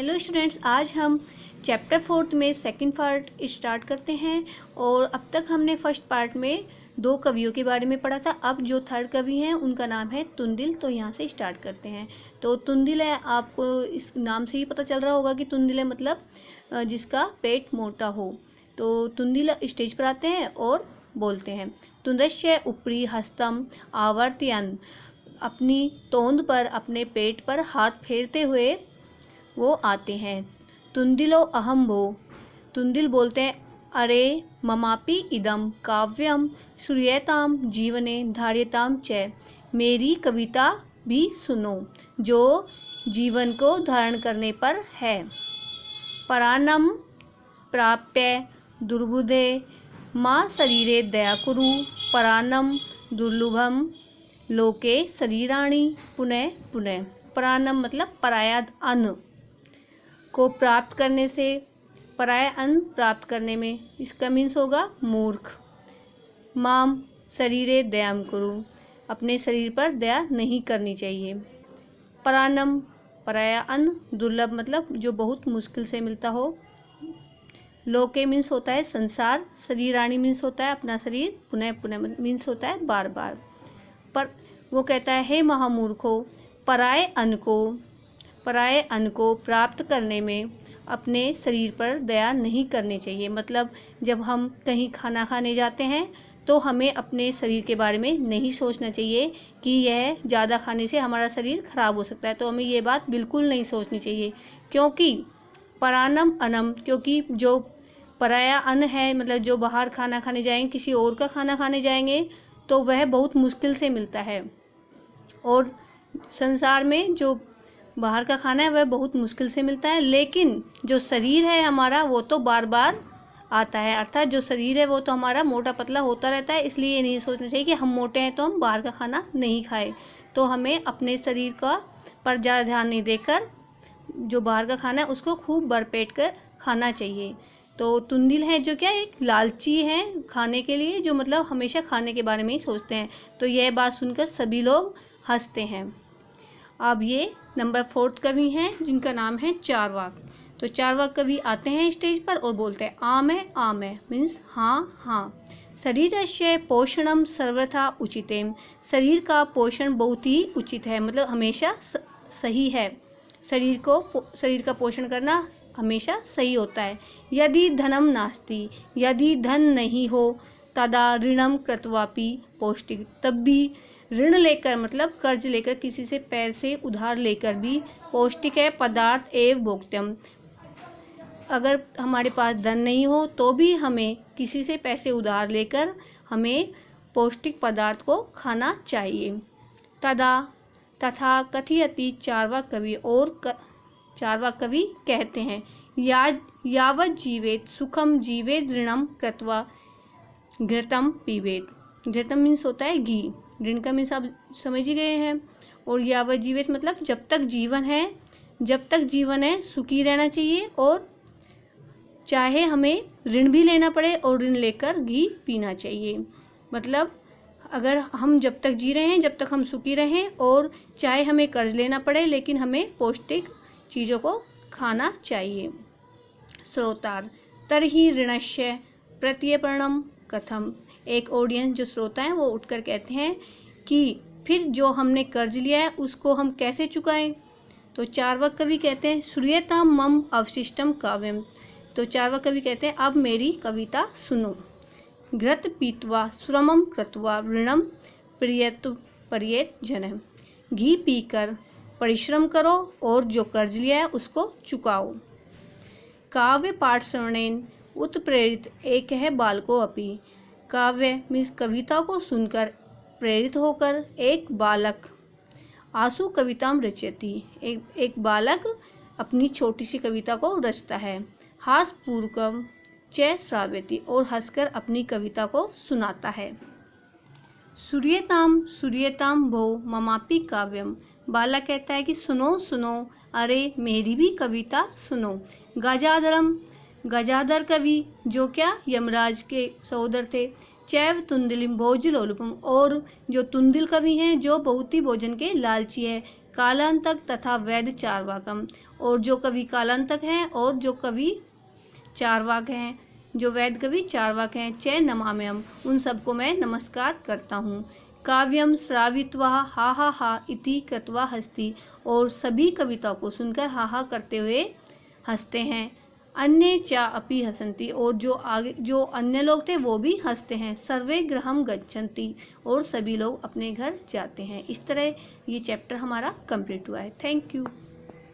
Hello students, आज हम chapter 4 में सेकंड पार्ट स्टार्ट करते हैं। और अब तक हमने फर्स्ट पार्ट में दो कवियों के बारे में पढ़ा था। अब जो थर्ड कवि हैं उनका नाम है तुंदिल। तो यहाँ से स्टार्ट करते हैं। तो तुंदिल है, आपको इस नाम से ही पता चल रहा होगा कि तुंदिल है मतलब जिसका पेट मोटा हो। तो तुंदिल स्टेज पर आते हैं और बोलते हैं, तुंदस्य उपरी हस्तम आवर्तयन्। अपनी तोंद पर, अपने पेट पर हाथ फेरते हुए वो आते हैं। तुंदिलो अहम भो। तुंदिल बोलते हैं, अरे ममापि इदम काव्यम श्रूयताम जीवने धार्यताम च। मेरी कविता भी सुनो जो जीवन को धारण करने पर है। परानम प्राप्य दुर्बुधे माँ शरीरे दया कुरु। परानम दुर्लभम लोके शरीराणि पुनः पुनः। परानम मतलब पराया अन्न को प्राप्त करने से, पराया अन्न प्राप्त करने में, इसका मीन्स होगा मूर्ख। माम शरीरे दयाम कुरु, अपने शरीर पर दया नहीं करनी चाहिए। परानम पराया अन्न, दुर्लभ मतलब जो बहुत मुश्किल से मिलता हो। लोके मीन्स होता है संसार, शरीराणी मीन्स होता है अपना शरीर, पुनः पुनः मीन्स होता है बार बार। पर वो कहता है, हे महामूर्खो, पराये अन्न को प्राप्त करने में अपने शरीर पर दया नहीं करनी चाहिए। मतलब जब हम कहीं खाना खाने जाते हैं तो हमें अपने शरीर के बारे में नहीं सोचना चाहिए कि यह ज़्यादा खाने से हमारा शरीर खराब हो सकता है। तो हमें ये बात बिल्कुल नहीं सोचनी चाहिए, क्योंकि परानम अनम, क्योंकि जो पराया अन्न है मतलब जो बाहर खाना खाने जाएंगे, किसी और का खाना खाने जाएंगे तो वह बहुत मुश्किल से मिलता है। और संसार में जो बाहर का खाना है वह बहुत मुश्किल से मिलता है, लेकिन जो शरीर है हमारा वो तो बार बार आता है। अर्थात जो शरीर है वो तो हमारा मोटा पतला होता रहता है। इसलिए ये नहीं सोचना चाहिए कि हम मोटे हैं तो हम बाहर का खाना नहीं खाएं। तो हमें अपने शरीर का पर ज़्यादा ध्यान नहीं देकर जो बाहर का खाना है उसको खूब भरपेट कर खाना चाहिए। तो तुंदिल है जो क्या एक लालची है खाने के लिए, जो मतलब हमेशा खाने के बारे में ही सोचते हैं। तो यह बात सुनकर सभी लोग हंसते हैं। अब ये नंबर 4 कवि हैं जिनका नाम है चारवाक। तो चारवाक कवि आते हैं स्टेज पर और बोलते हैं, आम है मीन्स हाँ हाँ। शरीरस्य पोषणम सर्वथा उचितेम। शरीर का पोषण बहुत ही उचित है, मतलब हमेशा सही है। शरीर का पोषण करना हमेशा सही होता है। यदि धनम नास्ति, यदि धन नहीं हो, तदा ऋणम कृत्वापि पौष्टिक। तब भी ऋण लेकर मतलब कर्ज लेकर, किसी से पैसे उधार लेकर भी पौष्टिक है पदार्थ एव भोक्त्यम। अगर हमारे पास धन नहीं हो तो भी हमें किसी से पैसे उधार लेकर हमें पौष्टिक पदार्थ को खाना चाहिए। तथा कथयति चारवाक कवि। और चारवाक कवि कहते हैं, यावत जीवेत सुखम जीवेत ऋणम कृत्वा घृतम पीवेत। घृतम मीन्स होता है घी, ऋण का मीन्स आप समझ ही गए हैं। और यावत जीवित मतलब जब तक जीवन है सुखी रहना चाहिए। और चाहे हमें ऋण भी लेना पड़े और ऋण लेकर घी पीना चाहिए। मतलब अगर हम जब तक जी रहे हैं, जब तक हम सुखी रहें, और चाहे हमें कर्ज लेना पड़े लेकिन हमें पौष्टिक चीज़ों को खाना चाहिए। श्रोतार तरहि ऋणस्य प्रत्यर्पणम कथम। एक ऑडियंस जो श्रोता हैं वो उठकर कहते हैं कि फिर जो हमने कर्ज लिया है उसको हम कैसे चुकाएं। तो चारवाक कवि कहते हैं, श्रूयताम मम अवशिष्टम काव्यम। तो चारवाक कवि कहते हैं, अब मेरी कविता सुनो। घृत पीत्वा श्रमम कृत्वा ऋणम पर्येत जनः। घी पीकर परिश्रम करो और जो कर्ज लिया है उसको चुकाओ। काव्य पाठ श्रवणेन उत्प्रेरित एक है बालको अपि। काव्य मीन्स कविता को सुनकर प्रेरित होकर एक बालक आशु कविताम रचयति। एक बालक अपनी छोटी सी कविता को रचता है। हास्यपूर्वकम च श्राव्यति, और हंसकर अपनी कविता को सुनाता है। सूर्यताम भो ममापि काव्यम। बालक कहता है कि सुनो सुनो, अरे मेरी भी कविता सुनो। गजाधर कवि जो क्या यमराज के सहोदर थे। चैव तुंदिलिम भोजलोलुपम। और जो तुंदिल कवि हैं जो बहुत ही भोजन के लालची है। कालांतक तथा वैद चार्वाकम। और जो कवि कालांतक हैं और जो कवि चार्वाक हैं, जो वैद कवि चार्वाक हैं, च नमाम्यहम्, उन सबको मैं नमस्कार करता हूँ। काव्यम श्रावित्वा हा हा हा इति कृत्वा हस्ति, और सभी कविता को सुनकर हा हा करते हुए हंसते हैं। अन्य चा अपि हसन्ति, और जो अन्य लोग थे वो भी हंसते हैं। सर्वे गृहं गच्छन्ति, और सभी लोग अपने घर जाते हैं। इस तरह ये चैप्टर हमारा कंप्लीट हुआ है। Thank you.